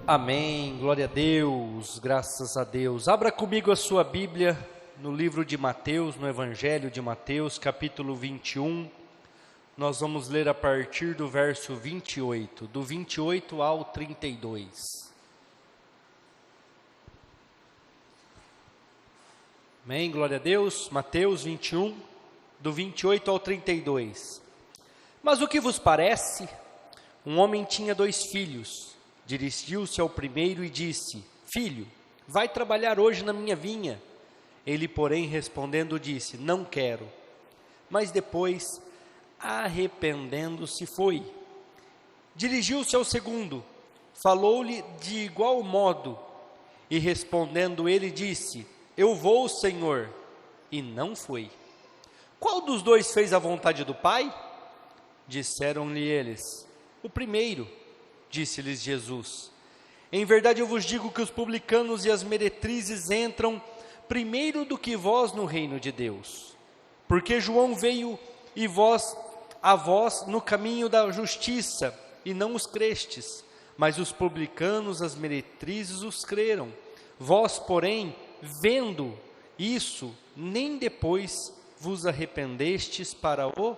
Amém, glória a Deus, graças a Deus. Abra comigo a sua Bíblia no livro de Mateus, no Evangelho de Mateus, capítulo 21. Nós vamos ler a partir do verso 28, do 28 ao 32. Amém, glória a Deus. Mateus 21, do 28 ao 32. Mas o que vos parece? Um homem tinha 2 filhos. Dirigiu-se ao primeiro e disse: Filho, vai trabalhar hoje na minha vinha. Ele, porém, respondendo, disse: Não quero. Mas depois, arrependendo-se, foi. Dirigiu-se ao segundo, falou-lhe de igual modo, e respondendo ele disse: Eu vou, Senhor, e não foi. Qual dos 2 fez a vontade do Pai? Disseram-lhe eles: O primeiro. Disse-lhes Jesus: Em verdade eu vos digo que os publicanos e as meretrizes entram primeiro do que vós no reino de Deus. Porque João veio a vós no caminho da justiça, e não os crestes, mas os publicanos, as meretrizes, os creram. Vós, porém, vendo isso, nem depois vos arrependestes para o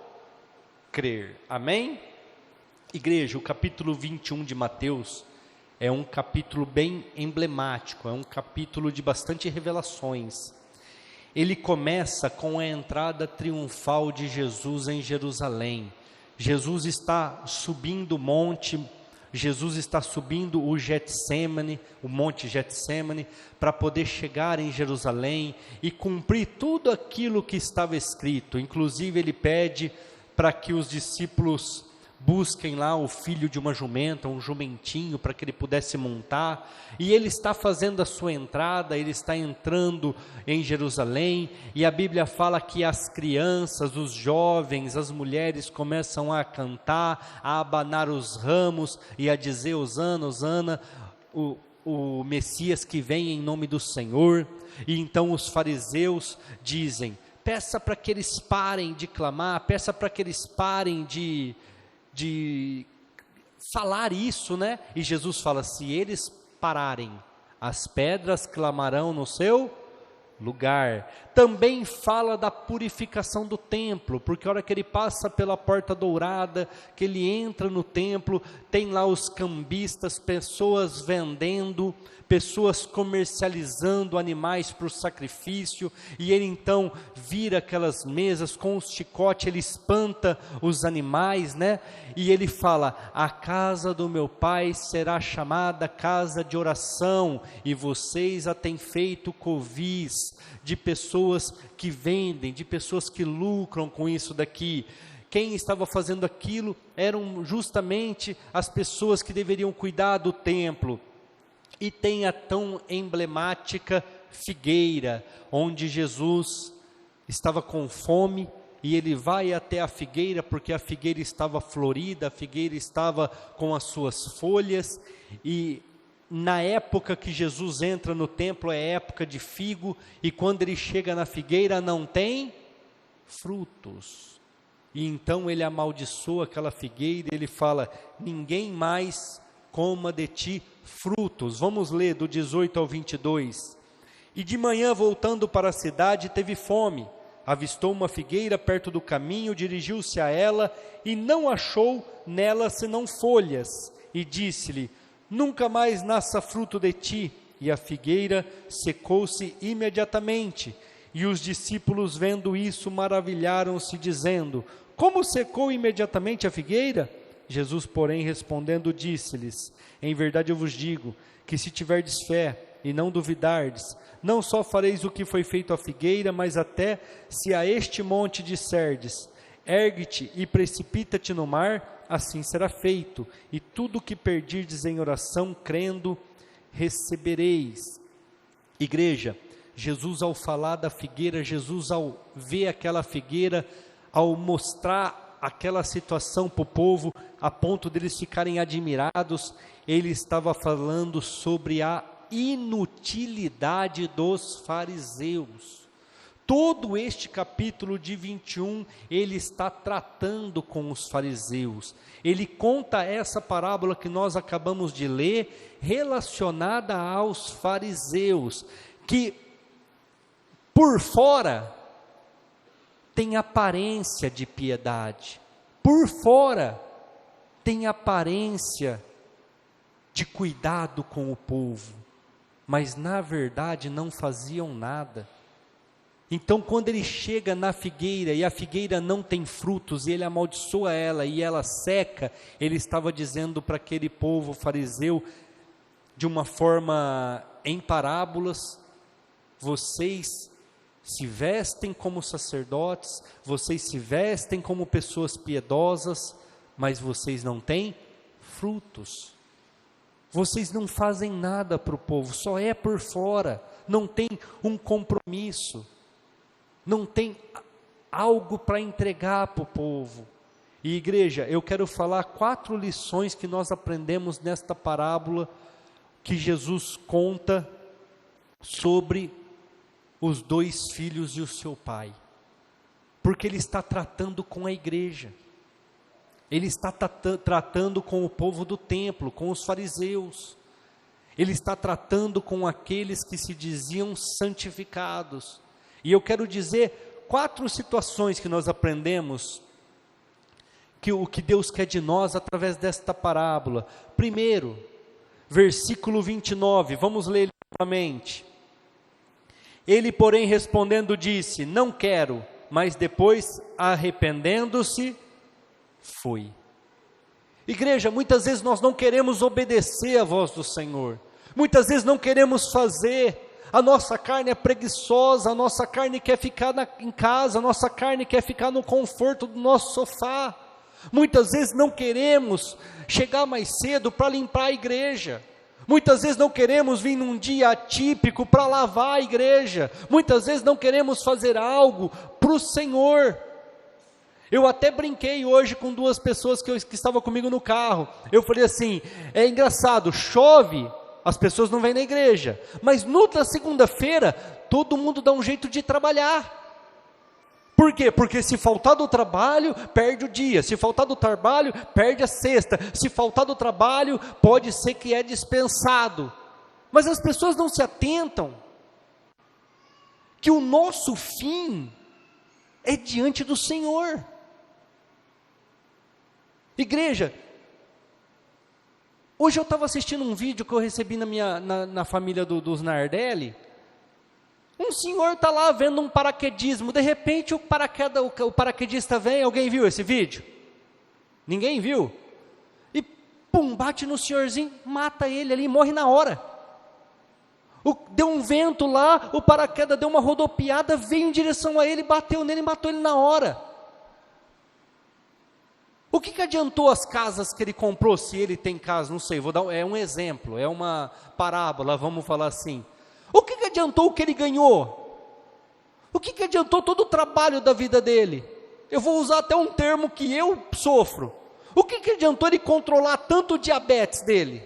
crer. Amém? Igreja, o capítulo 21 de Mateus é um capítulo bem emblemático, é um capítulo de bastante revelações. Ele começa com a entrada triunfal de Jesus em Jerusalém. Jesus está subindo o monte, Jesus está subindo o Getsemane, o monte Getsemane, para poder chegar em Jerusalém e cumprir tudo aquilo que estava escrito. Inclusive ele pede para que os discípulos busquem lá o filho de uma jumenta, um jumentinho, para que ele pudesse montar, e ele está fazendo a sua entrada, ele está entrando em Jerusalém, e a Bíblia fala que as crianças, os jovens, as mulheres começam a cantar, a abanar os ramos, e a dizer: Hosana, Hosana, o Messias que vem em nome do Senhor. E então os fariseus dizem: peça para que eles parem de clamar, peça para que eles parem de falar isso, né? E Jesus fala: se eles pararem, as pedras clamarão no seu lugar. Também fala da purificação do templo, porque a hora que ele passa pela porta dourada, que ele entra no templo, tem lá os cambistas, pessoas vendendo, pessoas comercializando animais para o sacrifício, e ele então vira aquelas mesas com os chicotes, ele espanta os animais, né? E ele fala: a casa do meu pai será chamada casa de oração, e vocês a têm feito covis de pessoas que vendem, de pessoas que lucram com isso daqui. Quem estava fazendo aquilo eram justamente as pessoas que deveriam cuidar do templo. E tem a tão emblemática figueira, onde Jesus estava com fome, e ele vai até a figueira, porque a figueira estava florida, a figueira estava com as suas folhas, e na época que Jesus entra no templo é época de figo, e quando ele chega na figueira não tem frutos, e então ele amaldiçoa aquela figueira, e ele fala: ninguém mais coma de ti frutos. Vamos ler do 18 ao 22. E de manhã, voltando para a cidade, teve fome, avistou uma figueira perto do caminho, dirigiu-se a ela e não achou nela senão folhas, e disse-lhe: nunca mais nasça fruto de ti. E a figueira secou-se imediatamente. E os discípulos, vendo isso, maravilharam-se, dizendo: como secou imediatamente a figueira? Jesus, porém, respondendo, disse-lhes: em verdade eu vos digo, que se tiverdes fé e não duvidardes, não só fareis o que foi feito à figueira, mas até se a este monte disserdes: ergue-te e precipita-te no mar, assim será feito, e tudo o que pedirdes em oração, crendo, recebereis. Igreja, Jesus, ao falar da figueira, Jesus, ao ver aquela figueira, ao mostrar aquela situação para o povo, a ponto deles ficarem admirados, ele estava falando sobre a inutilidade dos fariseus. Todo este capítulo de 21, ele está tratando com os fariseus. Ele conta essa parábola que nós acabamos de ler, relacionada aos fariseus, que por fora tem aparência de piedade, por fora tem aparência de cuidado com o povo, mas na verdade não faziam nada. Então, quando ele chega na figueira e a figueira não tem frutos, e ele amaldiçoa ela e ela seca, ele estava dizendo para aquele povo fariseu, de uma forma em parábolas: vocês se vestem como sacerdotes, vocês se vestem como pessoas piedosas, mas vocês não têm frutos. Vocês não fazem nada para o povo, só é por fora, não tem um compromisso, não tem algo para entregar para o povo. E igreja, eu quero falar 4 lições que nós aprendemos nesta parábola que Jesus conta sobre os 2 filhos e o seu pai, porque ele está tratando com a igreja, ele está tratando com o povo do templo, com os fariseus, ele está tratando com aqueles que se diziam santificados. E eu quero dizer 4 situações que nós aprendemos, que o que Deus quer de nós através desta parábola. Primeiro, versículo 29, vamos ler ele novamente. Ele, porém, respondendo, disse: não quero, mas depois, arrependendo-se, foi. Igreja, muitas vezes nós não queremos obedecer à voz do Senhor, muitas vezes não queremos fazer. A nossa carne é preguiçosa, a nossa carne quer ficar em casa, a nossa carne quer ficar no conforto do nosso sofá. Muitas vezes não queremos chegar mais cedo para limpar a igreja. Muitas vezes não queremos vir num dia atípico para lavar a igreja. Muitas vezes não queremos fazer algo para o Senhor. Eu até brinquei hoje com 2 pessoas que estavam comigo no carro. Eu falei assim: é engraçado, chove, as pessoas não vêm na igreja, mas na segunda-feira, todo mundo dá um jeito de trabalhar. Por quê? Porque se faltar do trabalho, perde o dia, se faltar do trabalho, perde a sexta, se faltar do trabalho, pode ser que é dispensado. Mas as pessoas não se atentam que o nosso fim é diante do Senhor. Igreja, hoje eu estava assistindo um vídeo que eu recebi na família dos Nardelli. Um senhor está lá vendo um paraquedismo, de repente o paraquedista vem. Alguém viu esse vídeo? Ninguém viu? E pum, bate no senhorzinho, mata ele ali, morre na hora. Deu um vento lá, o paraquedas deu uma rodopiada, veio em direção a ele, bateu nele e matou ele na hora. O que adiantou as casas que ele comprou, se ele tem casa? Não sei, é um exemplo, é uma parábola, vamos falar assim. O que adiantou o que ele ganhou? O que adiantou todo o trabalho da vida dele? Eu vou usar até um termo que eu sofro. O que adiantou ele controlar tanto o diabetes dele?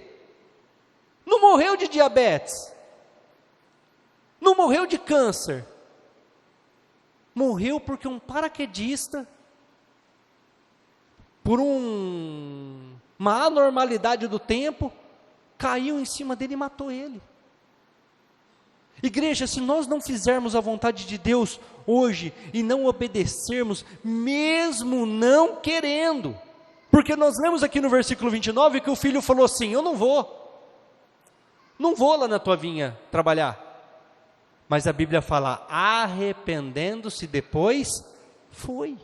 Não morreu de diabetes, não morreu de câncer, morreu porque um paraquedista, por uma anormalidade do tempo, caiu em cima dele e matou ele. Igreja, se nós não fizermos a vontade de Deus hoje e não obedecermos, mesmo não querendo, porque nós lemos aqui no versículo 29 que o filho falou assim: eu não vou lá na tua vinha trabalhar. Mas a Bíblia fala: arrependendo-se depois, foi.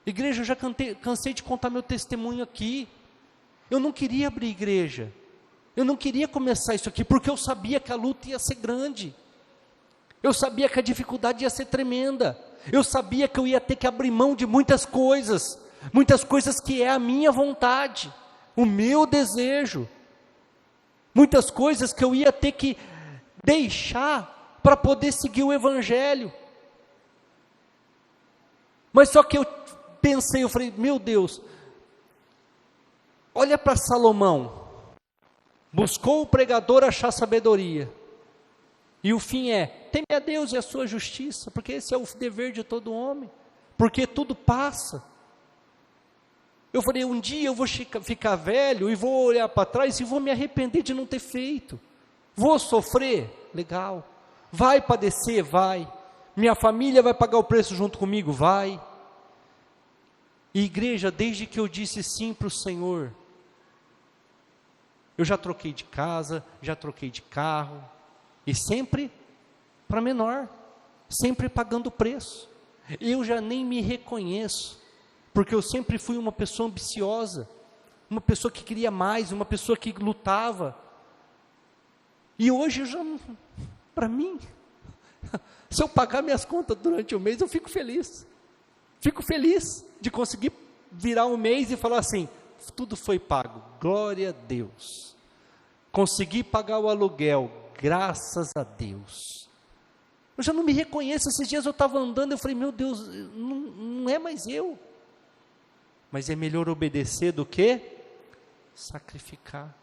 Igreja, eu já cansei de contar meu testemunho aqui. Eu não queria abrir igreja, eu não queria começar isso aqui, porque eu sabia que a luta ia ser grande, eu sabia que a dificuldade ia ser tremenda, eu sabia que eu ia ter que abrir mão de muitas coisas que é a minha vontade, o meu desejo, muitas coisas que eu ia ter que deixar para poder seguir o Evangelho. Mas só que eu pensei, eu falei: meu Deus, olha para Salomão, buscou o pregador achar sabedoria, E o fim é, teme a Deus e a sua justiça, porque esse é o dever de todo homem, porque tudo passa. Eu falei, um dia eu vou ficar velho e vou olhar para trás e vou me arrepender de não ter feito. Vou sofrer? Legal. Vai padecer? Vai. Minha família vai pagar o preço junto comigo? Vai. E igreja, desde que eu disse sim para o Senhor, eu já troquei de casa, já troquei de carro, e sempre para menor, sempre pagando o preço. Eu já nem me reconheço, porque eu sempre fui uma pessoa ambiciosa, uma pessoa que queria mais, uma pessoa que lutava. E hoje eu já, para mim, se eu pagar minhas contas durante o mês, eu fico feliz. Fico feliz de conseguir virar um mês e falar assim, tudo foi pago, glória a Deus. Consegui pagar o aluguel, graças a Deus. Eu já não me reconheço. Esses dias eu estava andando, eu falei, meu Deus, não é mais eu. Mas é melhor obedecer do que sacrificar.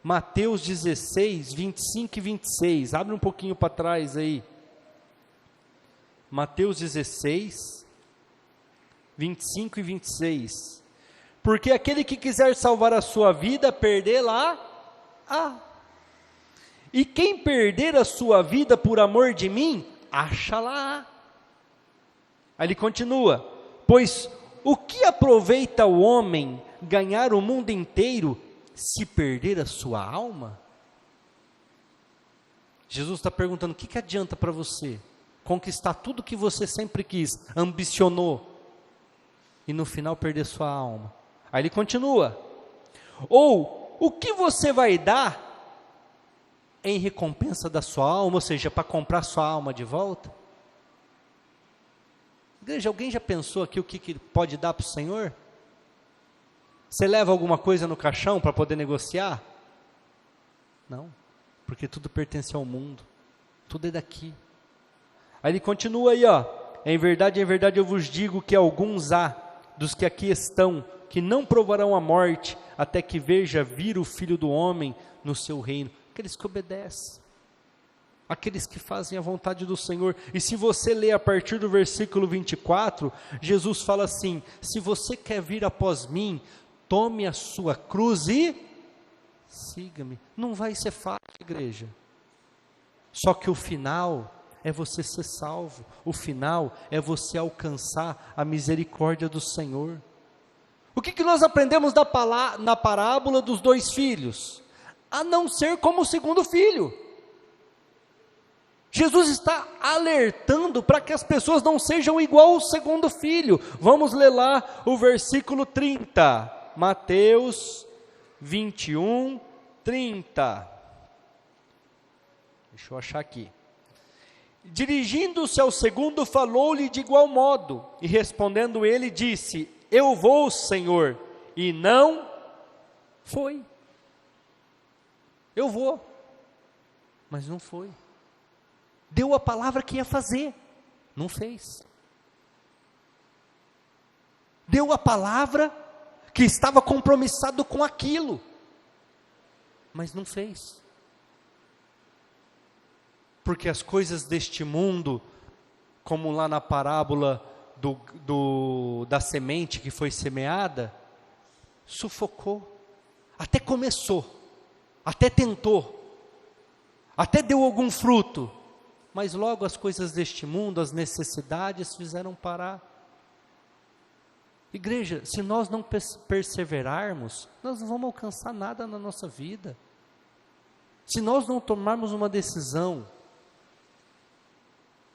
Mateus 16, 25 e 26, abre um pouquinho para trás aí. Mateus 16, 25 e 26. Porque aquele que quiser salvar a sua vida, perdê-la. E quem perder a sua vida por amor de mim, acha-la. Aí ele continua, pois o que aproveita o homem ganhar o mundo inteiro, se perder a sua alma? Jesus está perguntando, o que adianta para você conquistar tudo que você sempre quis, ambicionou, e no final perder sua alma? Aí ele continua, ou o que você vai dar em recompensa da sua alma, ou seja, para comprar sua alma de volta? Igreja, alguém já pensou aqui o que pode dar para o Senhor? Você leva alguma coisa no caixão para poder negociar? Não, porque tudo pertence ao mundo, tudo é daqui. Aí ele continua aí, ó, em verdade eu vos digo que alguns há, dos que aqui estão, que não provarão a morte, até que veja vir o Filho do Homem no seu reino. Aqueles que obedecem, aqueles que fazem a vontade do Senhor. E se você ler a partir do versículo 24, Jesus fala assim, se você quer vir após mim, tome a sua cruz e siga-me. Não vai ser fácil, igreja, só que o final é você ser salvo, o final é você alcançar a misericórdia do Senhor. O que nós aprendemos na parábola dos dois filhos? A não ser como o segundo filho. Jesus está alertando para que as pessoas não sejam igual ao segundo filho. Vamos ler lá o versículo 30, Mateus 21, 30. Deixa eu achar aqui. Dirigindo-se ao segundo, falou-lhe de igual modo, e respondendo ele, disse, eu vou, Senhor, e não foi. Eu vou, mas não foi. Deu a palavra que ia fazer, não fez. Deu a palavra que estava compromissado com aquilo, mas não fez. Porque as coisas deste mundo, como lá na parábola da semente que foi semeada, sufocou, até começou, até tentou, até deu algum fruto, mas logo as coisas deste mundo, as necessidades fizeram parar. Igreja, se nós não perseverarmos, nós não vamos alcançar nada na nossa vida. Se nós não tomarmos uma decisão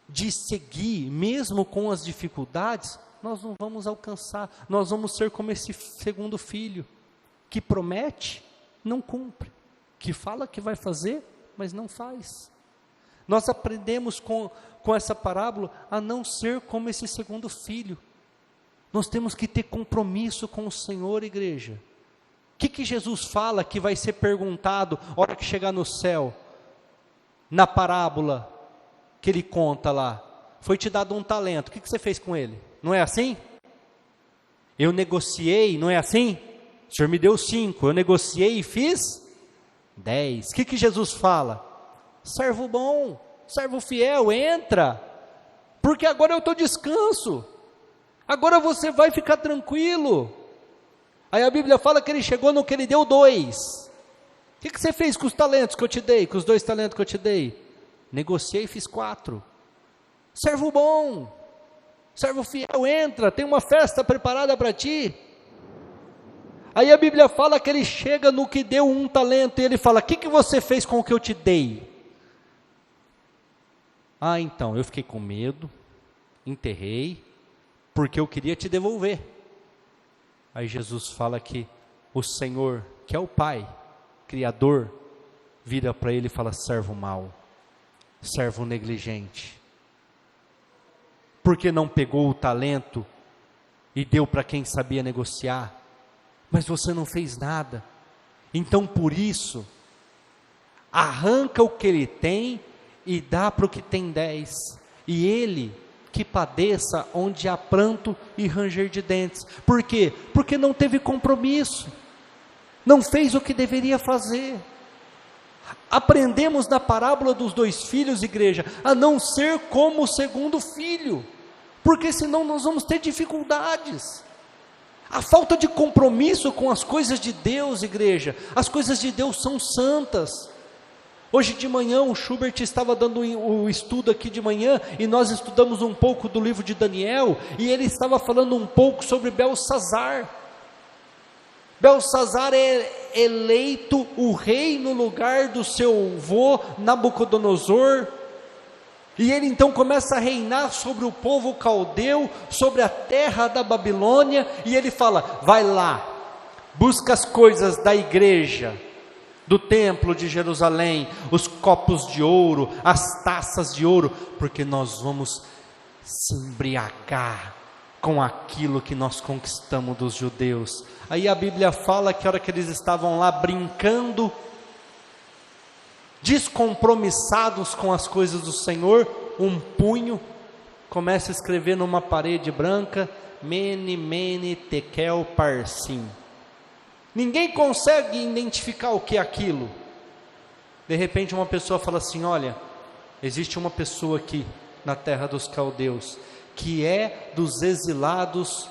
de seguir, mesmo com as dificuldades, nós não vamos alcançar, nós vamos ser como esse segundo filho, que promete, não cumpre, que fala que vai fazer, mas não faz. Nós aprendemos com essa parábola a não ser como esse segundo filho. Nós temos que ter compromisso com o Senhor, igreja. O que Jesus fala que vai ser perguntado na hora que chegar no céu? Na parábola que ele conta lá, foi te dado um talento, o que você fez com ele? Não é assim? Eu negociei, não é assim? O Senhor me deu 5, eu negociei e fiz 10. O que Jesus fala? servo bom, servo fiel, entra, porque agora eu estou descanso, agora você vai ficar tranquilo. Aí a Bíblia fala que ele chegou no que ele deu 2. O que você fez com os talentos que eu te dei, com os 2 talentos que eu te dei? Negociei e fiz 4. Servo bom, servo fiel, entra, tem uma festa preparada para ti. Aí a Bíblia fala que ele chega no que deu 1 talento, e ele fala, o que você fez com o que eu te dei? Ah, então, eu fiquei com medo, enterrei, porque eu queria te devolver. Aí Jesus fala que o Senhor, que é o Pai, Criador, vira para ele e fala, servo mau, servo negligente, porque não pegou o talento e deu para quem sabia negociar, mas você não fez nada. Então por isso, arranca o que ele tem e dá para o que tem 10, e ele que padeça onde há pranto e ranger de dentes. Por quê? Porque não teve compromisso, não fez o que deveria fazer. Aprendemos na parábola dos 2 filhos, igreja, a não ser como o segundo filho, porque senão nós vamos ter dificuldades. A falta de compromisso com as coisas de Deus, igreja, as coisas de Deus são santas. Hoje de manhã o Schubert estava dando o estudo aqui de manhã, e nós estudamos um pouco do livro de Daniel, e ele estava falando um pouco sobre Belsazar. Belsazar é eleito o rei no lugar do seu avô Nabucodonosor, e ele então começa a reinar sobre o povo caldeu, sobre a terra da Babilônia, e ele fala, vai lá, busca as coisas da igreja, do templo de Jerusalém, os copos de ouro, as taças de ouro, porque nós vamos se embriagar com aquilo que nós conquistamos dos judeus. Aí a Bíblia fala que a hora que eles estavam lá brincando, descompromissados com as coisas do Senhor, um punho começa a escrever numa parede branca, Mene, Mene, Tekel, Parsim. Ninguém consegue identificar o que é aquilo. De repente uma pessoa fala assim, olha, existe uma pessoa aqui na terra dos caldeus, que é dos exilados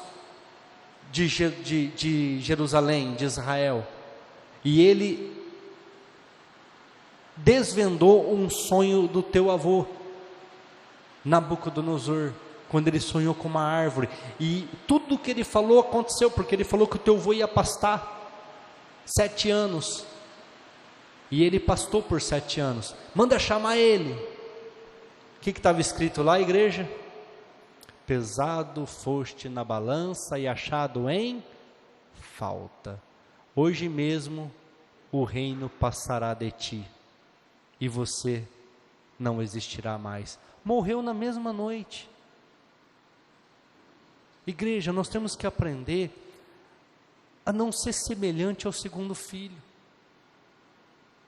de Jerusalém, de Israel, e ele desvendou um sonho do teu avô Nabucodonosor, quando ele sonhou com uma árvore, e tudo o que ele falou aconteceu, porque ele falou que o teu avô ia pastar 7 anos, e ele pastou por 7 anos, manda chamar ele. O que estava escrito lá, igreja? Pesado foste na balança e achado em falta, hoje mesmo o reino passará de ti, e você não existirá mais. Morreu na mesma noite. Igreja, nós temos que aprender a não ser semelhante ao segundo filho.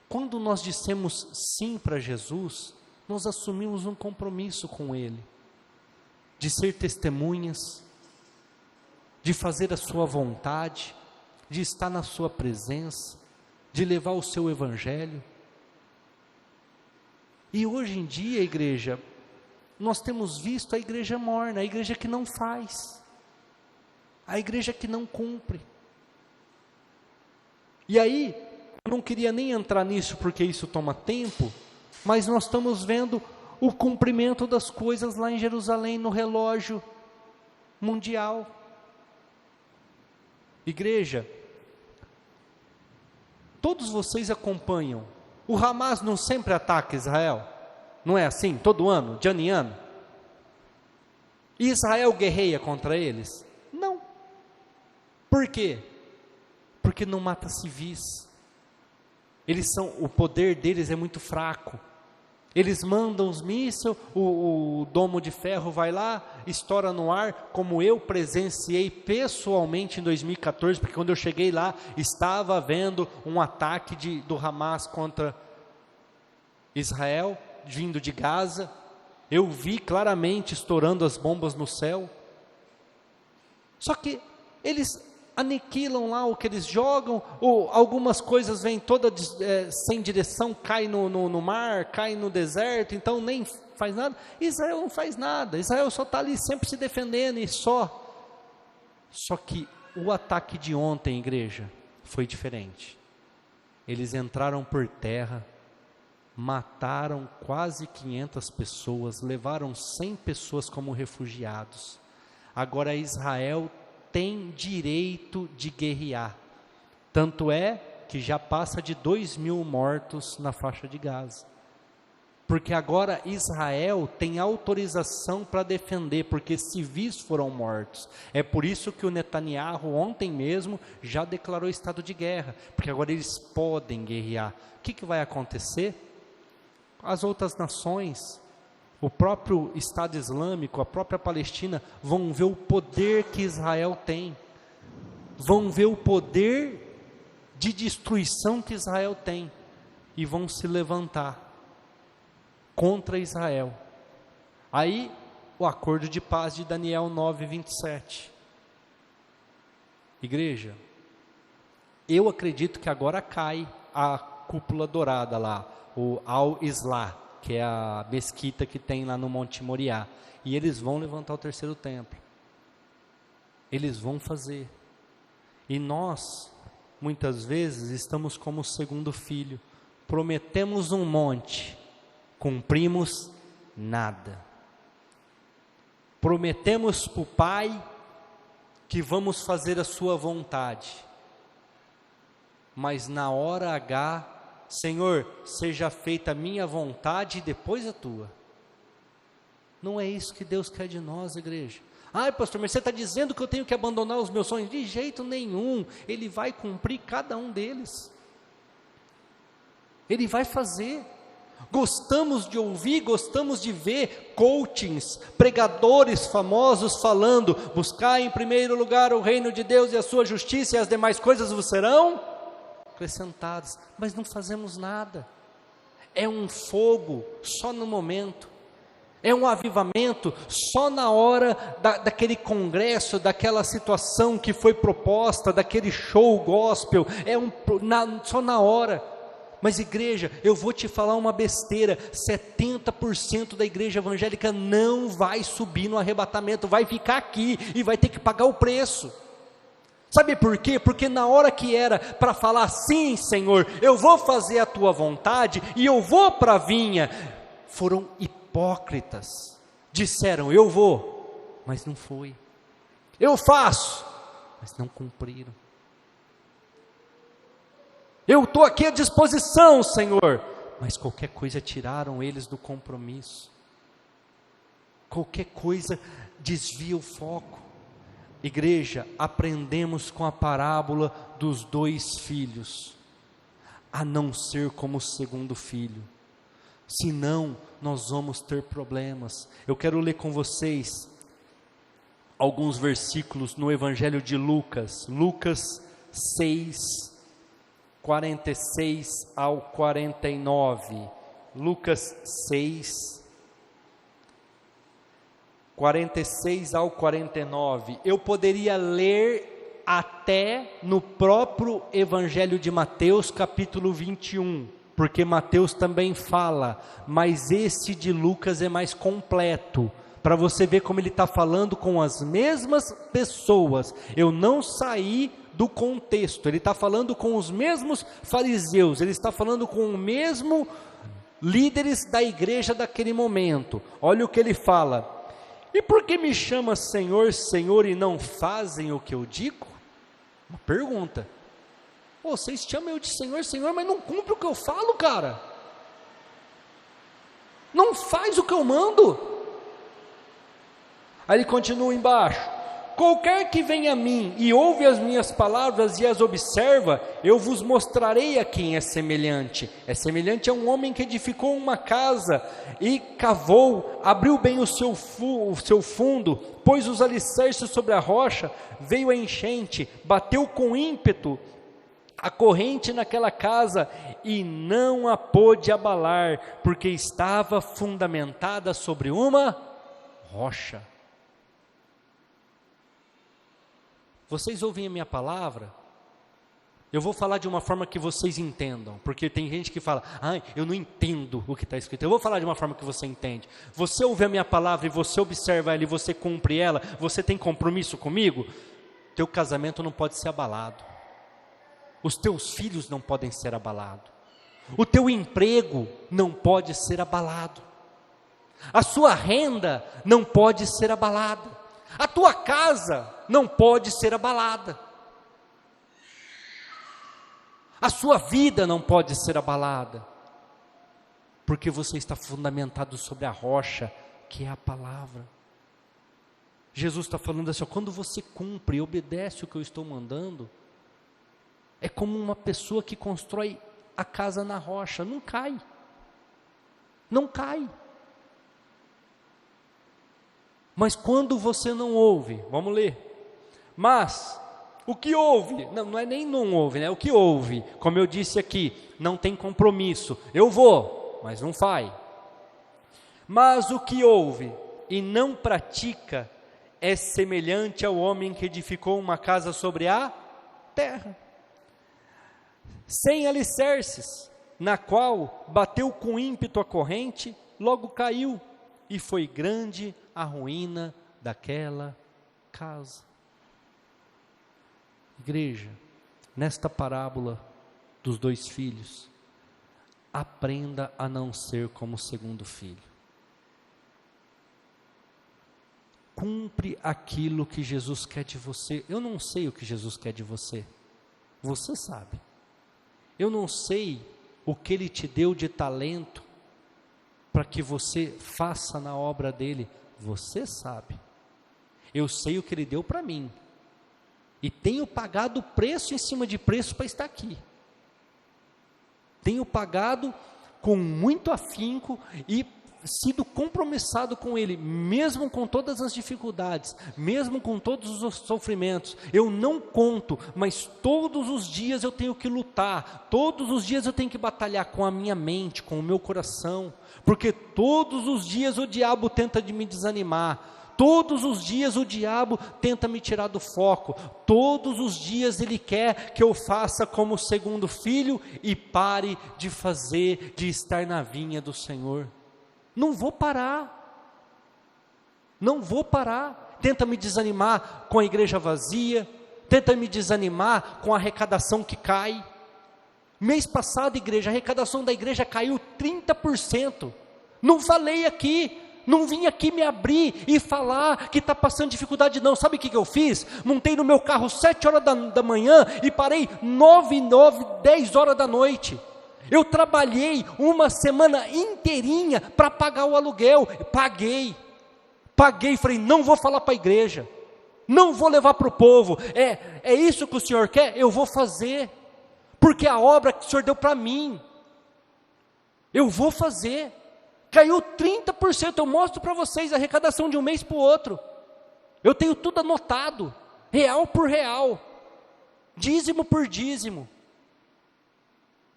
Quando nós dissemos sim para Jesus, nós assumimos um compromisso com Ele, de ser testemunhas, de fazer a sua vontade, de estar na sua presença, de levar o seu evangelho. E hoje em dia, igreja, nós temos visto a igreja morna, a igreja que não faz, a igreja que não cumpre. E aí, eu não queria nem entrar nisso, porque isso toma tempo, mas nós estamos vendo o cumprimento das coisas lá em Jerusalém, no relógio mundial. Igreja, todos vocês acompanham, o Hamas não sempre ataca Israel? Não é assim, todo ano, de ano em ano? E Israel guerreia contra eles? Não. Por quê? Porque não mata civis. O poder deles é muito fraco. Eles mandam os mísseis, o domo de ferro vai lá, estoura no ar, como eu presenciei pessoalmente em 2014, porque quando eu cheguei lá, estava havendo um ataque do Hamas contra Israel, vindo de Gaza. Eu vi claramente estourando as bombas no céu. Só que eles aniquilam lá o que eles jogam, ou algumas coisas vêm todas sem direção, cai no mar, cai no deserto, então nem faz nada. Israel não faz nada, Israel só está ali sempre se defendendo e só. Só que o ataque de ontem, igreja, foi diferente. Eles entraram por terra, mataram quase 500 pessoas, levaram 100 pessoas como refugiados. Agora Israel tem direito de guerrear, tanto é que já passa de 2.000 mortos na faixa de Gaza, porque agora Israel tem autorização para defender, porque civis foram mortos. É por isso que o Netanyahu ontem mesmo já declarou estado de guerra, porque agora eles podem guerrear. O que vai acontecer? As outras nações, o próprio Estado Islâmico, a própria Palestina, vão ver o poder que Israel tem, vão ver o poder de destruição que Israel tem, e vão se levantar contra Israel. Aí, o acordo de paz de Daniel 9:27. Igreja, eu acredito que agora cai a cúpula dourada lá, o Al-Islah, que é a mesquita que tem lá no Monte Moriá, e eles vão levantar o terceiro templo, eles vão fazer, e nós, muitas vezes, estamos como o segundo filho, prometemos um monte, cumprimos nada, prometemos para o Pai, que vamos fazer a sua vontade, mas na hora H, Senhor, seja feita a minha vontade e depois a tua. Não é isso que Deus quer de nós, igreja. Ai, pastor, mas você está dizendo que eu tenho que abandonar os meus sonhos? De jeito nenhum, Ele vai cumprir cada um deles, Ele vai fazer. Gostamos de ouvir, gostamos de ver coachings, pregadores famosos falando, buscar em primeiro lugar o reino de Deus e a sua justiça, e as demais coisas vos serão acrescentadas, mas não fazemos nada. É um fogo só no momento, é um avivamento só na hora daquele congresso, daquela situação que foi proposta, daquele show gospel, só na hora. Mas igreja, eu vou te falar uma besteira, 70% da igreja evangélica não vai subir no arrebatamento, vai ficar aqui e vai ter que pagar o preço. Sabe por quê? Porque na hora que era para falar, sim Senhor, eu vou fazer a tua vontade e eu vou para a vinha, foram hipócritas, disseram eu vou, mas não foi, eu faço, mas não cumpriram. Eu estou aqui à disposição, Senhor, mas qualquer coisa tiraram eles do compromisso, qualquer coisa desvia o foco. Igreja, aprendemos com a parábola dos 2 filhos, a não ser como o segundo filho, senão nós vamos ter problemas. Eu quero ler com vocês alguns versículos no Evangelho de Lucas, Lucas 6, 46 ao 49, Lucas 6, 46 ao 49, eu poderia ler até no próprio Evangelho de Mateus, capítulo 21, porque Mateus também fala, mas esse de Lucas é mais completo, para você ver como ele está falando com as mesmas pessoas. Eu não saí do contexto, ele está falando com os mesmos fariseus, ele está falando com o mesmo líderes da igreja daquele momento. Olha o que ele fala: e por que me chama Senhor, Senhor, e não fazem o que eu digo? Uma pergunta. Vocês chamam eu de Senhor, Senhor, mas não cumpre o que eu falo, cara. Não faz o que eu mando. Aí ele continua embaixo: qualquer que vem a mim e ouve as minhas palavras e as observa, eu vos mostrarei a quem é semelhante. É semelhante a um homem que edificou uma casa e cavou, abriu bem o seu fundo, pôs os alicerces sobre a rocha, veio a enchente, bateu com ímpeto a corrente naquela casa e não a pôde abalar, porque estava fundamentada sobre uma rocha. vocês ouvem a minha palavra, eu vou falar de uma forma que vocês entendam, porque tem gente que fala, eu não entendo o que está escrito. Eu vou falar de uma forma que você entende. Você ouve a minha palavra e você observa ela e você cumpre ela, você tem compromisso comigo, teu casamento não pode ser abalado. Os teus filhos não podem ser abalados. O teu emprego não pode ser abalado. A sua renda não pode ser abalada. A tua casa não pode ser abalada. A sua vida não pode ser abalada, porque você está fundamentado sobre a rocha, que é a palavra. Jesus está falando assim, quando você cumpre e obedece o que eu estou mandando, é como uma pessoa que constrói a casa na rocha, não cai. Não cai. Mas quando você não ouve, vamos ler, mas o que ouve, não é nem não ouve, né? O que ouve, como eu disse aqui, não tem compromisso, eu vou, mas não faz. Mas o que ouve e não pratica, é semelhante ao homem que edificou uma casa sobre a terra, sem alicerces, na qual bateu com ímpeto a corrente, logo caiu, e foi grande a ruína daquela casa. Igreja, nesta parábola dos 2 filhos, aprenda a não ser como o segundo filho. Cumpre aquilo que Jesus quer de você. Eu não sei o que Jesus quer de você, você sabe. Eu não sei o que Ele te deu de talento para que você faça na obra dEle, você sabe. Eu sei o que Ele deu para mim, e tenho pagado preço em cima de preço para estar aqui. Tenho pagado com muito afinco e sido compromissado com Ele, mesmo com todas as dificuldades, mesmo com todos os sofrimentos. Eu não conto, mas todos os dias eu tenho que lutar, todos os dias eu tenho que batalhar com a minha mente, com o meu coração, porque todos os dias o diabo tenta de me desanimar. Todos os dias o diabo tenta me tirar do foco, todos os dias ele quer que eu faça como o segundo filho e pare de fazer, de estar na vinha do Senhor. Não vou parar, tenta me desanimar com a igreja vazia, tenta me desanimar com a arrecadação que cai. Mês passado, igreja, a arrecadação da igreja caiu 30%, não falei aqui, não vim aqui me abrir e falar que está passando dificuldade não, sabe o que eu fiz? Montei no meu carro 7 horas da manhã e parei 10 horas da noite, eu trabalhei uma semana inteirinha para pagar o aluguel, paguei, falei, não vou falar para a igreja, não vou levar para o povo, é isso que o Senhor quer? Eu vou fazer, porque a obra que o Senhor deu para mim, eu vou fazer. Caiu 30%, eu mostro para vocês a arrecadação de um mês para o outro, eu tenho tudo anotado, real por real, dízimo por dízimo,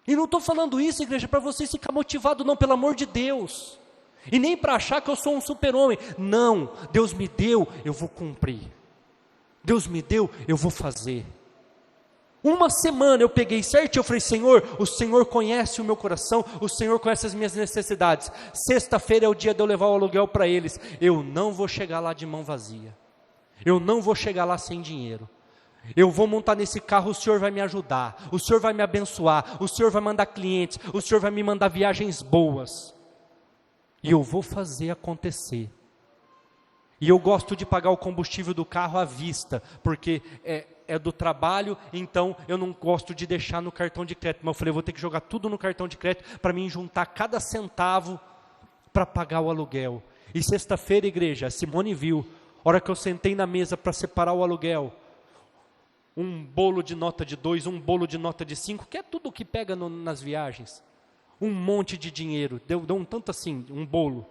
e não estou falando isso, igreja, para vocês ficar motivados não, pelo amor de Deus, e nem para achar que eu sou um super-homem, não, Deus me deu, eu vou cumprir, Deus me deu, eu vou fazer. Uma semana eu peguei certo, eu falei, Senhor, o Senhor conhece o meu coração, o Senhor conhece as minhas necessidades, sexta-feira é o dia de eu levar o aluguel para eles, eu não vou chegar lá de mão vazia, eu não vou chegar lá sem dinheiro, eu vou montar nesse carro, o Senhor vai me ajudar, o Senhor vai me abençoar, o Senhor vai mandar clientes, o Senhor vai me mandar viagens boas, e eu vou fazer acontecer. E eu gosto de pagar o combustível do carro à vista, porque é do trabalho, então eu não gosto de deixar no cartão de crédito, mas eu falei, eu vou ter que jogar tudo no cartão de crédito, para mim juntar cada centavo, para pagar o aluguel. E sexta-feira, igreja, a Simone viu, a hora que eu sentei na mesa para separar o aluguel, um bolo de nota de 2, um bolo de nota de 5, que é tudo o que pega nas viagens, um monte de dinheiro, deu um tanto assim, um bolo,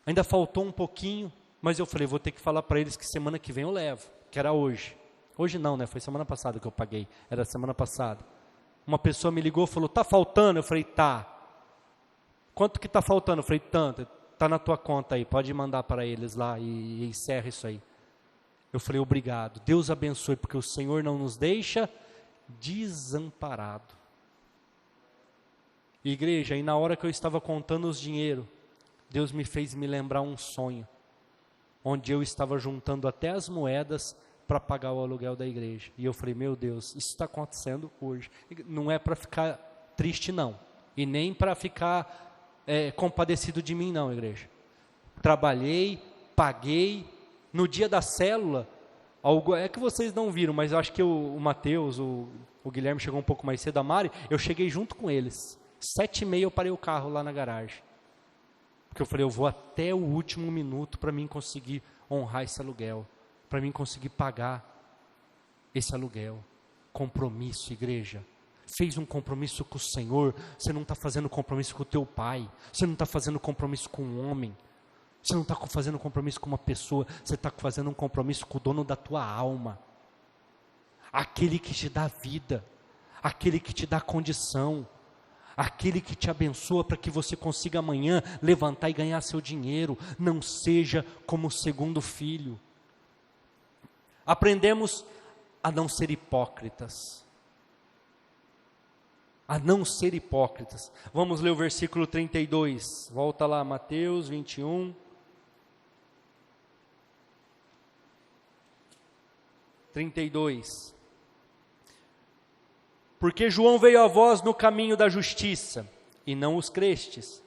ainda faltou um pouquinho, mas eu falei, vou ter que falar para eles que semana que vem eu levo, que era hoje não, né, foi semana passada que eu paguei, era semana passada, uma pessoa me ligou e falou, está faltando? Eu falei, tá, quanto que está faltando? Eu falei, tanto, está na tua conta aí, pode mandar para eles lá e encerra isso aí. Eu falei, obrigado, Deus abençoe, porque o Senhor não nos deixa desamparado. Igreja, e na hora que eu estava contando os dinheiro, Deus me fez me lembrar um sonho, onde eu estava juntando até as moedas para pagar o aluguel da igreja. E eu falei, meu Deus, isso está acontecendo hoje. Não é para ficar triste não, e nem para ficar compadecido de mim não, igreja. Trabalhei, paguei, no dia da célula, é que vocês não viram, mas eu acho que o Mateus, o Guilherme chegou um pouco mais cedo, a Mari, eu cheguei junto com eles, 7h30 eu parei o carro lá na garagem, porque eu falei, eu vou até o último minuto para mim conseguir honrar esse aluguel, para mim conseguir pagar esse aluguel. Compromisso, igreja. Fez um compromisso com o Senhor, você não está fazendo compromisso com o teu pai, você não está fazendo compromisso com um homem, você não está fazendo compromisso com uma pessoa, você está fazendo um compromisso com o dono da tua alma, aquele que te dá vida, aquele que te dá condição, aquele que te abençoa para que você consiga amanhã levantar e ganhar seu dinheiro. Não seja como o segundo filho. Aprendemos a não ser hipócritas. A não ser hipócritas. Vamos ler o versículo 32. Volta lá, Mateus 21. 32. Porque João veio a vós no caminho da justiça, e não os crestes,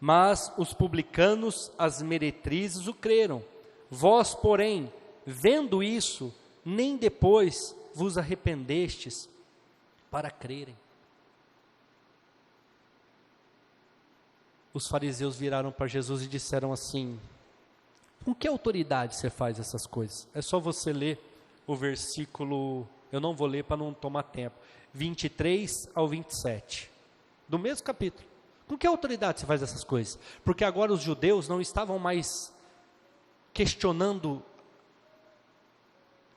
mas os publicanos, as meretrizes o creram. Vós, porém, vendo isso, nem depois vos arrependestes para crerem. Os fariseus viraram para Jesus e disseram assim, com que autoridade você faz essas coisas? É só você ler o versículo, eu não vou ler para não tomar tempo, 23 ao 27, do mesmo capítulo. Com que autoridade você faz essas coisas? Porque agora os judeus não estavam mais questionando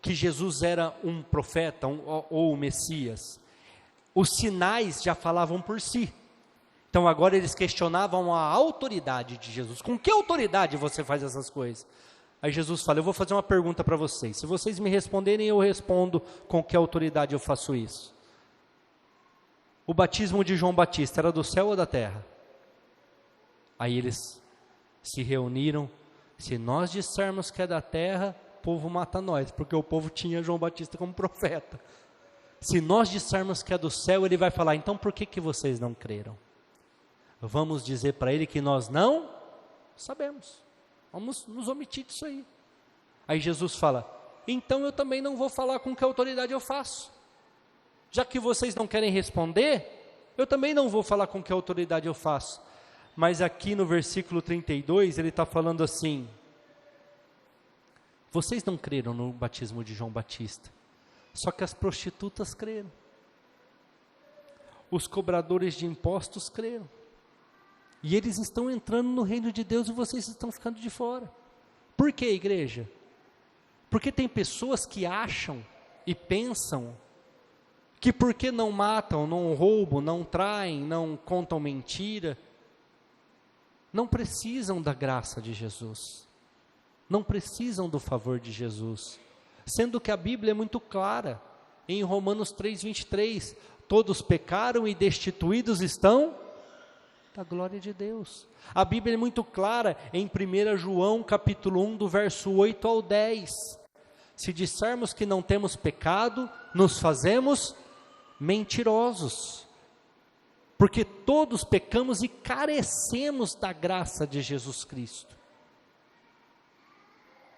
que Jesus era um profeta ou o Messias. Os sinais já falavam por si. Então agora eles questionavam a autoridade de Jesus. Com que autoridade você faz essas coisas? Aí Jesus fala, eu vou fazer uma pergunta para vocês. Se vocês me responderem, eu respondo com que autoridade eu faço isso. O batismo de João Batista era do céu ou da terra? Aí eles se reuniram. Se nós dissermos que é da terra, o povo mata nós, porque o povo tinha João Batista como profeta. Se nós dissermos que é do céu, ele vai falar, então por que vocês não creram? Vamos dizer para ele que nós não sabemos. Vamos nos omitir disso aí. Aí Jesus fala, então eu também não vou falar com que autoridade eu faço. Já que vocês não querem responder, eu também não vou falar com que autoridade eu faço. Mas aqui no versículo 32, ele está falando assim, vocês não creram no batismo de João Batista, só que as prostitutas creram. Os cobradores de impostos creram. E eles estão entrando no reino de Deus e vocês estão ficando de fora. Por que, igreja? Porque tem pessoas que acham e pensam que porque não matam, não roubam, não traem, não contam mentira, não precisam da graça de Jesus. Não precisam do favor de Jesus. Sendo que a Bíblia é muito clara. Em Romanos 3:23, todos pecaram e destituídos estão da glória de Deus. A Bíblia é muito clara em 1 João capítulo 1, do verso 8 ao 10. Se dissermos que não temos pecado, nos fazemos mentirosos. Porque todos pecamos e carecemos da graça de Jesus Cristo.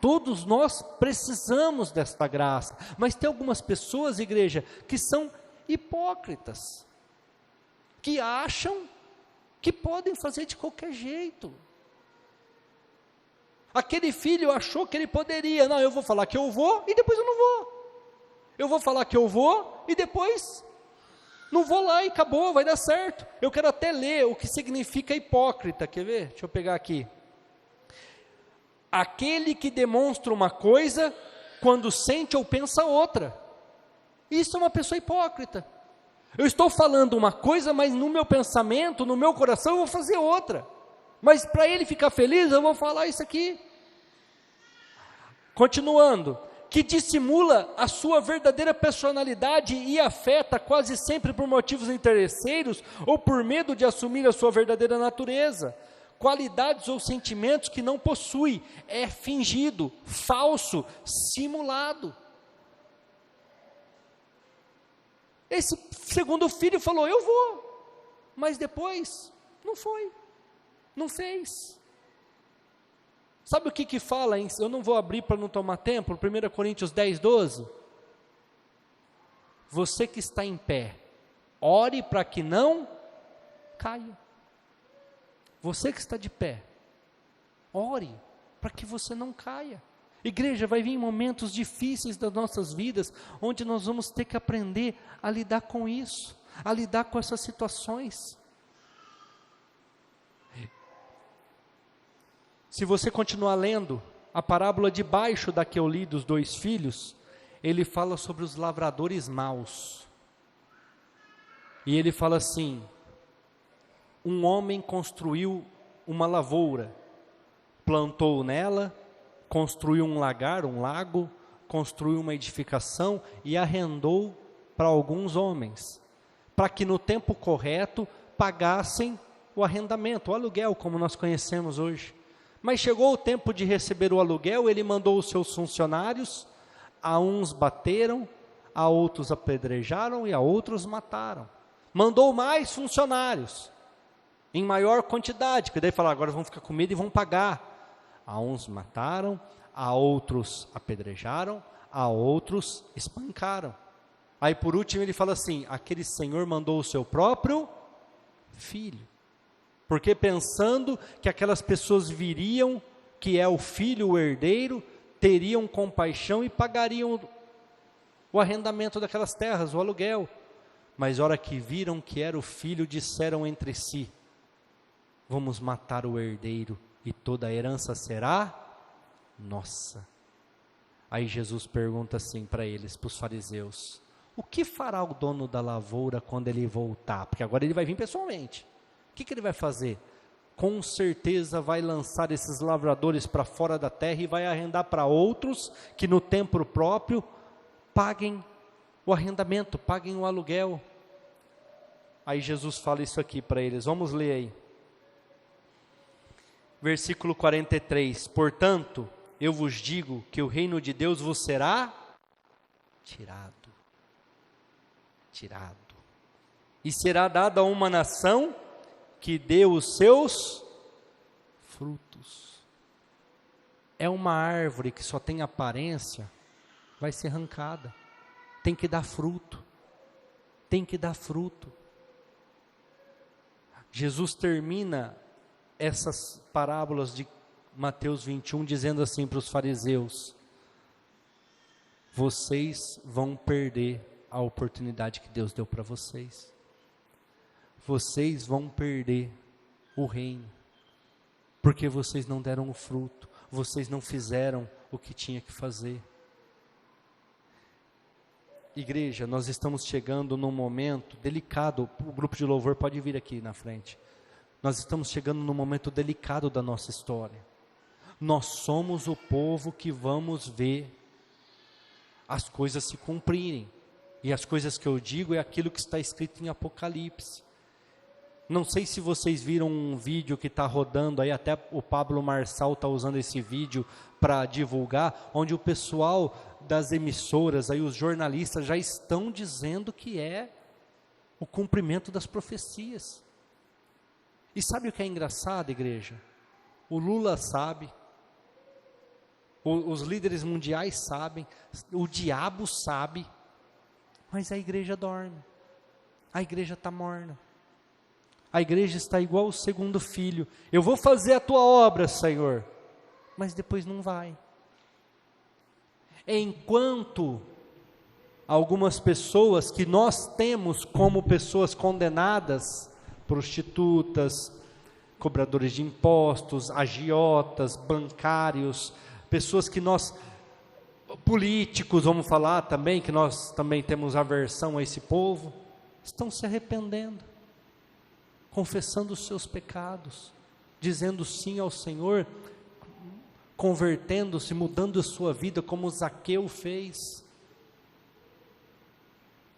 Todos nós precisamos desta graça. Mas tem algumas pessoas, igreja, que são hipócritas. Que acham que podem fazer de qualquer jeito. Aquele filho achou que ele poderia, não, eu vou falar que eu vou e depois eu não vou. Eu vou falar que eu vou e depois não vou lá e acabou, vai dar certo. Eu quero até ler o que significa hipócrita, quer ver? Deixa eu pegar aqui. Aquele que demonstra uma coisa quando sente ou pensa outra. Isso é uma pessoa hipócrita. Eu estou falando uma coisa, mas no meu pensamento, no meu coração, eu vou fazer outra. Mas para ele ficar feliz, eu vou falar isso aqui. Continuando. que dissimula a sua verdadeira personalidade e afeta quase sempre por motivos interesseiros ou por medo de assumir a sua verdadeira natureza. Qualidades ou sentimentos que não possui, é fingido, falso, simulado. Esse segundo filho falou: eu vou, mas depois não foi, não fez. Sabe o que fala? Eu não vou abrir para não tomar tempo, 1 Coríntios 10, 12. Você que está em pé, ore para que não caia. Você que está de pé, ore para que você não caia. Igreja, vai vir momentos difíceis das nossas vidas, onde nós vamos ter que aprender a lidar com isso, a lidar com essas situações. Se você continuar lendo a parábola de baixo da que eu li dos 2 filhos, ele fala sobre os lavradores maus. E ele fala assim: um homem construiu uma lavoura, plantou nela, construiu um lago, construiu uma edificação e arrendou para alguns homens, para que no tempo correto pagassem o arrendamento, o aluguel, como nós conhecemos hoje. Mas chegou o tempo de receber o aluguel, ele mandou os seus funcionários, a uns bateram, a outros apedrejaram e a outros mataram. Mandou mais funcionários, em maior quantidade, que daí falaram: agora vão ficar com medo e vão pagar. A uns mataram, a outros apedrejaram, a outros espancaram. Aí por último ele fala assim: aquele senhor mandou o seu próprio filho. Porque pensando que aquelas pessoas viriam, que é o filho, o herdeiro, teriam compaixão e pagariam o arrendamento daquelas terras, o aluguel. Mas a hora que viram que era o filho, disseram entre si: vamos matar o herdeiro e toda a herança será nossa. Aí Jesus pergunta assim para eles, para os fariseus: o que fará o dono da lavoura quando ele voltar? Porque agora ele vai vir pessoalmente. O que ele vai fazer? Com certeza vai lançar esses lavradores para fora da terra e vai arrendar para outros que no tempo próprio paguem o arrendamento, paguem o aluguel. Aí Jesus fala isso aqui para eles, vamos ler aí. Versículo 43, portanto, eu vos digo que o reino de Deus vos será tirado, e será dado a uma nação que dê os seus frutos. É uma árvore que só tem aparência, vai ser arrancada, tem que dar fruto, Jesus termina essas parábolas de Mateus 21, dizendo assim para os fariseus: vocês vão perder a oportunidade que Deus deu para vocês. Vocês vão perder o reino, porque vocês não deram o fruto, vocês não fizeram o que tinha que fazer. Igreja, nós estamos chegando num momento delicado, o grupo de louvor pode vir aqui na frente. Nós estamos chegando num momento delicado da nossa história. Nós somos o povo que vamos ver as coisas se cumprirem. E as coisas que eu digo é aquilo que está escrito em Apocalipse. Não sei se vocês viram um vídeo que está rodando aí, até o Pablo Marçal está usando esse vídeo para divulgar, onde o pessoal das emissoras, aí os jornalistas já estão dizendo que é o cumprimento das profecias. E sabe o que é engraçado, igreja? O Lula sabe, os líderes mundiais sabem, o diabo sabe, mas a igreja dorme, a igreja está morna. A igreja está igual o segundo filho: eu vou fazer a tua obra, Senhor, mas depois não vai. Enquanto algumas pessoas que nós temos como pessoas condenadas, prostitutas, cobradores de impostos, agiotas, bancários, pessoas que nós, políticos, vamos falar também, que nós também temos aversão a esse povo, estão se arrependendo, confessando os seus pecados, dizendo sim ao Senhor, convertendo-se, mudando a sua vida, como Zaqueu fez,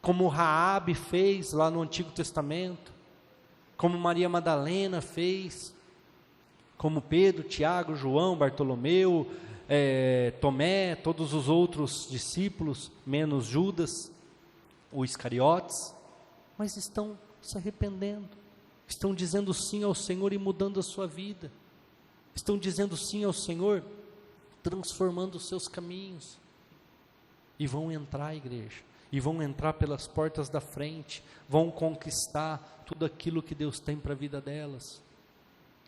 como Raabe fez lá no Antigo Testamento, como Maria Madalena fez, como Pedro, Tiago, João, Bartolomeu, Tomé, todos os outros discípulos, menos Judas, o Iscariotes, mas estão se arrependendo, estão dizendo sim ao Senhor e mudando a sua vida, estão dizendo sim ao Senhor, transformando os seus caminhos, e vão entrar, igreja, e vão entrar pelas portas da frente, vão conquistar tudo aquilo que Deus tem para a vida delas,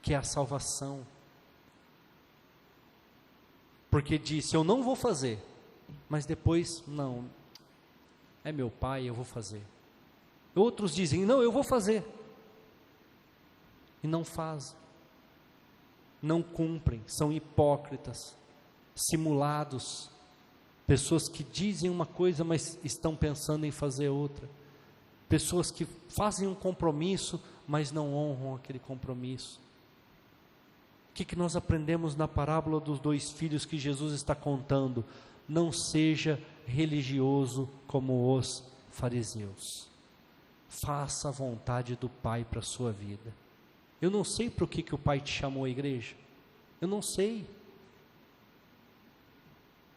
que é a salvação. Porque disse, eu não vou fazer, mas depois, não, é meu pai, eu vou fazer. Outros dizem, não, eu vou fazer, e não fazem, não cumprem, são hipócritas, simulados, pessoas que dizem uma coisa, mas estão pensando em fazer outra, pessoas que fazem um compromisso, mas não honram aquele compromisso. O que nós aprendemos na parábola dos 2 filhos que Jesus está contando? Não seja religioso como os fariseus, faça a vontade do Pai para a sua vida. Eu não sei para o que o Pai te chamou, a igreja, eu não sei,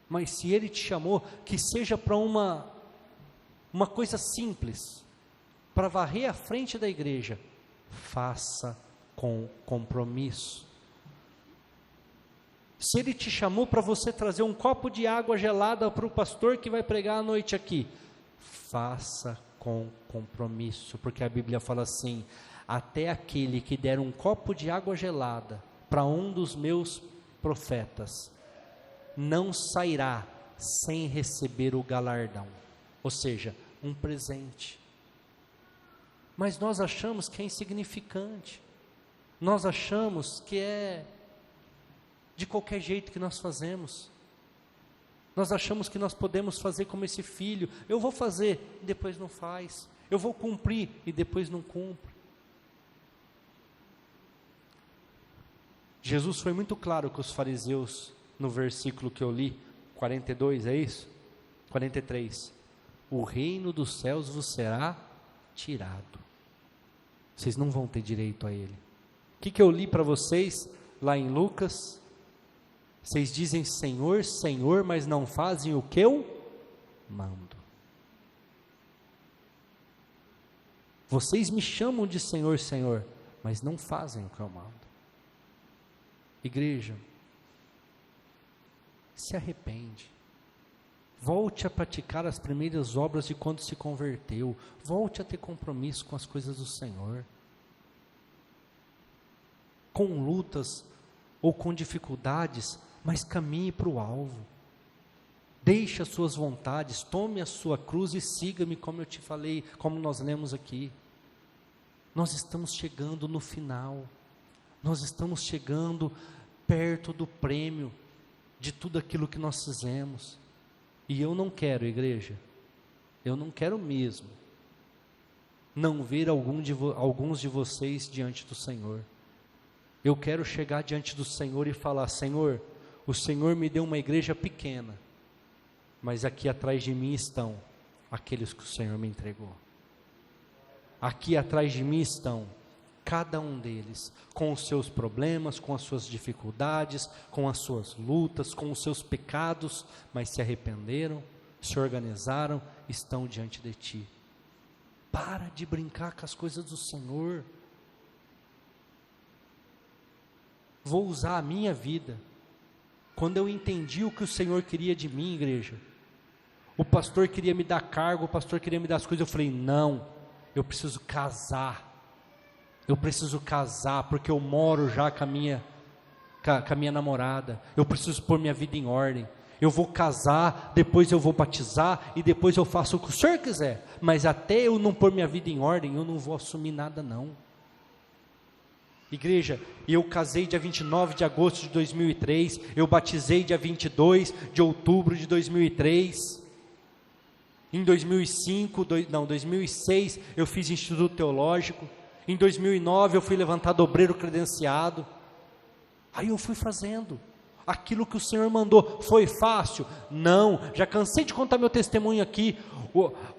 mas se Ele te chamou, que seja para uma coisa simples, para varrer a frente da igreja, faça com compromisso. Se Ele te chamou para você trazer um copo de água gelada para o pastor que vai pregar à noite aqui, faça com compromisso, porque a Bíblia fala assim, até aquele que der um copo de água gelada para um dos meus profetas, não sairá sem receber o galardão, ou seja, um presente. Mas nós achamos que é insignificante, nós achamos que é de qualquer jeito que nós fazemos, nós achamos que nós podemos fazer como esse filho, eu vou fazer, e depois não faz, eu vou cumprir, e depois não cumpre. Jesus foi muito claro com os fariseus, no versículo que eu li, 42, é isso? 43, o reino dos céus vos será tirado, vocês não vão ter direito a ele. O que eu li para vocês, lá em Lucas? Vocês dizem Senhor, Senhor, mas não fazem o que eu mando. Vocês me chamam de Senhor, Senhor, mas não fazem o que eu mando. Igreja, se arrepende, volte a praticar as primeiras obras de quando se converteu, volte a ter compromisso com as coisas do Senhor, com lutas ou com dificuldades, mas caminhe para o alvo, deixe as suas vontades, tome a sua cruz e siga-me, como eu te falei, como nós lemos aqui. Nós estamos chegando no final, nós estamos chegando perto do prêmio de tudo aquilo que nós fizemos, e eu não quero, igreja, eu não quero mesmo não ver alguns de vocês diante do Senhor. Eu quero chegar diante do Senhor e falar, Senhor, o Senhor me deu uma igreja pequena, mas aqui atrás de mim estão aqueles que o Senhor me entregou. Aqui atrás de mim estão cada um deles, com os seus problemas, com as suas dificuldades, com as suas lutas, com os seus pecados, mas se arrependeram, se organizaram, estão diante de ti. Para de brincar com as coisas do Senhor. Vou usar a minha vida. Quando eu entendi o que o Senhor queria de mim, igreja, o pastor queria me dar cargo, o pastor queria me dar as coisas, eu falei, não, eu preciso casar, porque eu moro já com a minha namorada, eu preciso pôr minha vida em ordem, eu vou casar, depois eu vou batizar, e depois eu faço o que o Senhor quiser, mas até eu não pôr minha vida em ordem, eu não vou assumir nada não. Igreja, eu casei dia 29 de agosto de 2003, eu batizei dia 22 de outubro de 2003, em 2006 eu fiz instituto teológico, em 2009 eu fui levantado obreiro credenciado, aí eu fui fazendo, aquilo que o Senhor mandou. Foi fácil? Não. Já cansei de contar meu testemunho aqui.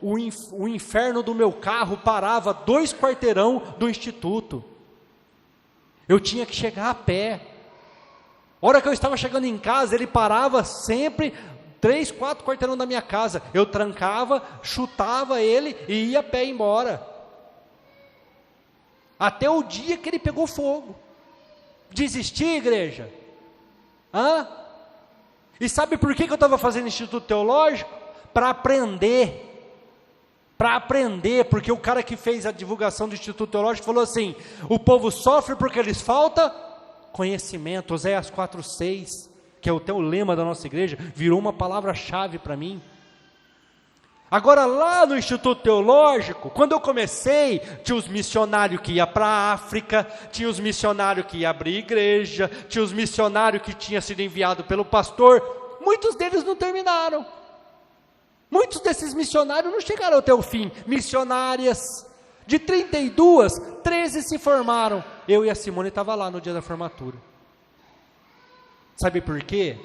O inferno do meu carro parava 2 quarteirão do instituto. Eu tinha que chegar a pé. A hora que eu estava chegando em casa, ele parava sempre 3, 4 quarteirão da minha casa. Eu trancava, chutava ele e ia a pé embora. Até o dia que ele pegou fogo. Desisti, igreja? E sabe por que eu estava fazendo Instituto Teológico? Para aprender, porque o cara que fez a divulgação do Instituto Teológico falou assim: o povo sofre porque lhes falta conhecimento. Oséias 4:6, que é o lema da nossa igreja, virou uma palavra-chave para mim. Agora lá no Instituto Teológico, quando eu comecei, tinha os missionários que iam para a África, tinha os missionários que iam abrir igreja, tinha os missionários que tinham sido enviados pelo pastor. Muitos deles não terminaram. Muitos desses missionários não chegaram até o fim. Missionárias, de 32, 13 se formaram. Eu e a Simone estavam lá no dia da formatura. Sabe por quê?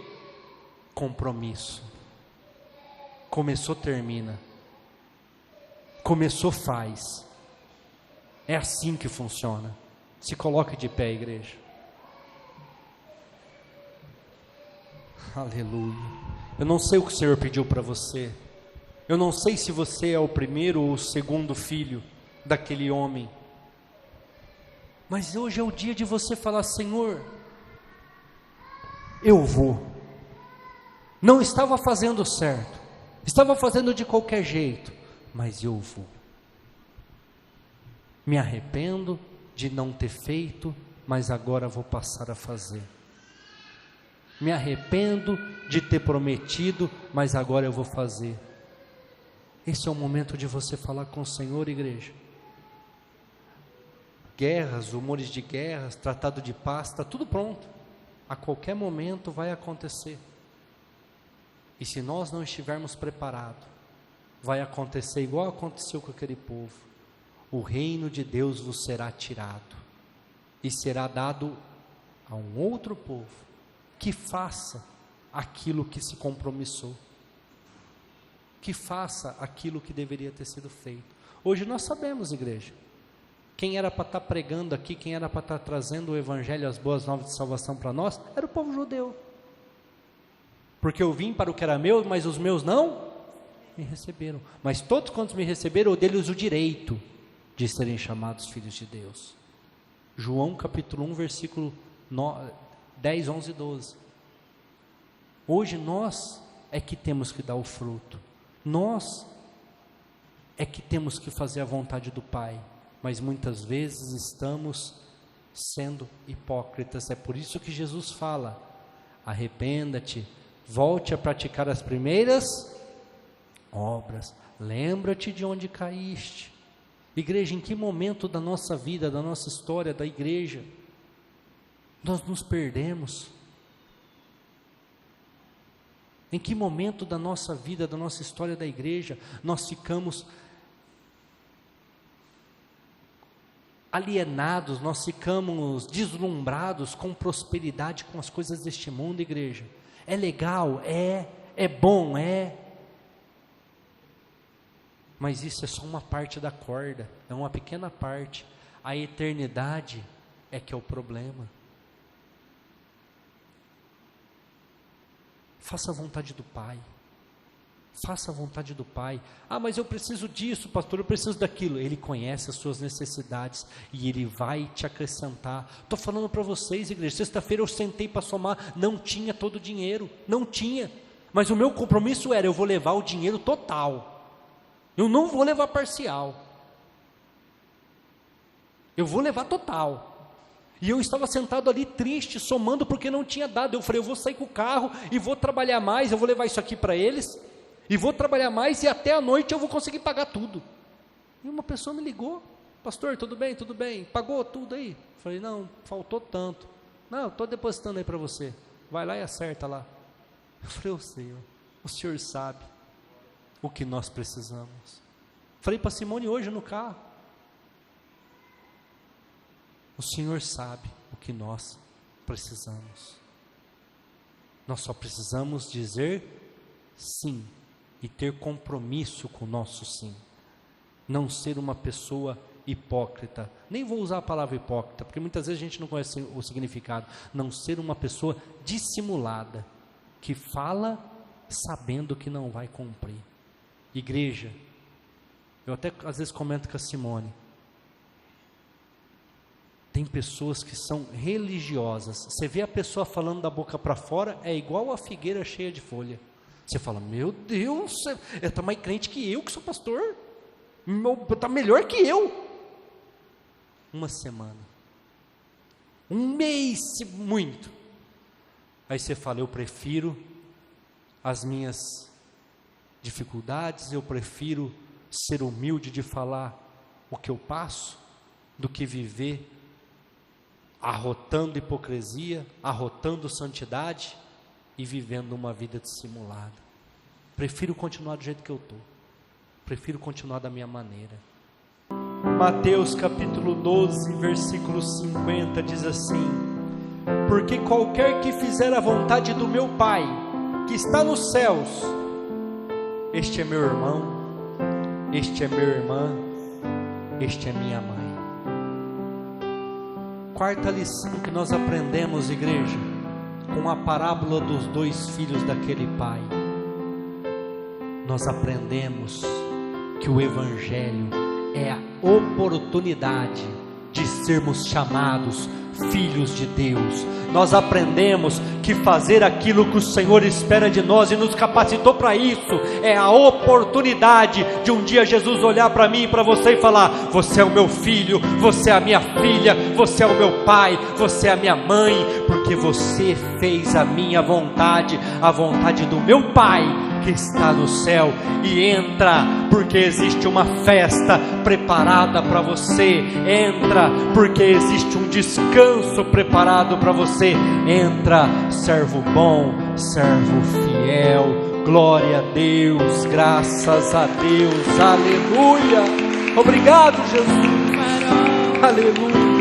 Compromisso. Começou, termina. Começou, faz. É assim que funciona. Se coloque de pé, igreja. Aleluia. Eu não sei o que o Senhor pediu para você. Eu não sei se você é o primeiro ou o segundo filho daquele homem. Mas hoje é o dia de você falar: Senhor, eu vou. Não estava fazendo certo. Estava fazendo de qualquer jeito, mas eu vou. Me arrependo de não ter feito, mas agora vou passar a fazer. Me arrependo de ter prometido, mas agora eu vou fazer. Esse é o momento de você falar com o Senhor, igreja. Guerras, rumores de guerras, tratado de paz, está tudo pronto. A qualquer momento vai acontecer. E se nós não estivermos preparados, vai acontecer igual aconteceu com aquele povo. O reino de Deus vos será tirado e será dado a um outro povo que faça aquilo que se compromissou, que faça aquilo que deveria ter sido feito. Hoje nós sabemos, igreja, quem era para estar pregando aqui, quem era para estar trazendo o evangelho, as boas novas de salvação para nós, era o povo judeu. Porque eu vim para o que era meu, mas os meus não me receberam. Mas todos quantos me receberam, eu dei-lhes o direito de serem chamados filhos de Deus. João capítulo 1, versículo 10, 11 e 12. Hoje nós é que temos que dar o fruto. Nós é que temos que fazer a vontade do Pai. Mas muitas vezes estamos sendo hipócritas. É por isso que Jesus fala: arrependa-te, volte a praticar as primeiras obras, lembra-te de onde caíste. Igreja, em que momento da nossa vida, da nossa história, da igreja, nós nos perdemos? Em que momento da nossa vida, da nossa história da igreja, nós ficamos alienados, nós ficamos deslumbrados com prosperidade, com as coisas deste mundo, igreja? É legal, é bom, mas isso é só uma parte da corda, é uma pequena parte. A eternidade é que é o problema. Faça a vontade do Pai. Faça a vontade do Pai. Ah, mas eu preciso disso, pastor, eu preciso daquilo. Ele conhece as suas necessidades e Ele vai te acrescentar. Estou falando para vocês, igreja, sexta-feira eu sentei para somar, não tinha todo o dinheiro, não tinha, mas o meu compromisso era: eu vou levar o dinheiro total, eu não vou levar parcial, eu vou levar total. E eu estava sentado ali triste, somando porque não tinha dado. Eu falei: eu vou sair com o carro e vou trabalhar mais, eu vou levar isso aqui para eles, e vou trabalhar mais, e até a noite eu vou conseguir pagar tudo. E uma pessoa me ligou: pastor, tudo bem, pagou tudo aí? Eu falei: não, faltou tanto. Não, estou depositando aí para você, vai lá e acerta lá. Eu falei: o senhor sabe o que nós precisamos. Falei para Simone hoje no carro: o Senhor sabe o que nós precisamos. Nós só precisamos dizer sim e ter compromisso com o nosso sim. Não ser uma pessoa hipócrita. Nem vou usar a palavra hipócrita, porque muitas vezes a gente não conhece o significado. Não ser uma pessoa dissimulada, que fala sabendo que não vai cumprir. Igreja, eu até às vezes comento com a Simone, tem pessoas que são religiosas. Você vê a pessoa falando da boca para fora, é igual a figueira cheia de folha. Você fala, meu Deus, está mais crente que eu que sou pastor, está melhor que eu. Uma semana, um mês, muito. Aí você fala, eu prefiro as minhas dificuldades, eu prefiro ser humilde de falar o que eu passo, do que viver arrotando hipocrisia, arrotando santidade e vivendo uma vida dissimulada. Prefiro continuar do jeito que eu estou, prefiro continuar da minha maneira. Mateus capítulo 12, versículo 50 diz assim: porque qualquer que fizer a vontade do meu Pai, que está nos céus, este é meu irmão, este é minha irmã, este é minha mãe. Quarta lição que nós aprendemos, igreja, com a parábola dos 2 filhos daquele pai. Nós aprendemos que o Evangelho é a oportunidade de sermos chamados filhos de Deus. Nós aprendemos que fazer aquilo que o Senhor espera de nós e nos capacitou para isso é a oportunidade de um dia Jesus olhar para mim e para você e falar: você é o meu filho, você é a minha filha, você é o meu pai, você é a minha mãe, porque você fez a minha vontade, a vontade do meu Pai que está no céu. E entra, porque existe uma festa preparada para você. Entra, porque existe um descanso preparado para você. Entra, servo bom, servo fiel. Glória a Deus, graças a Deus, aleluia. Obrigado, Jesus, aleluia.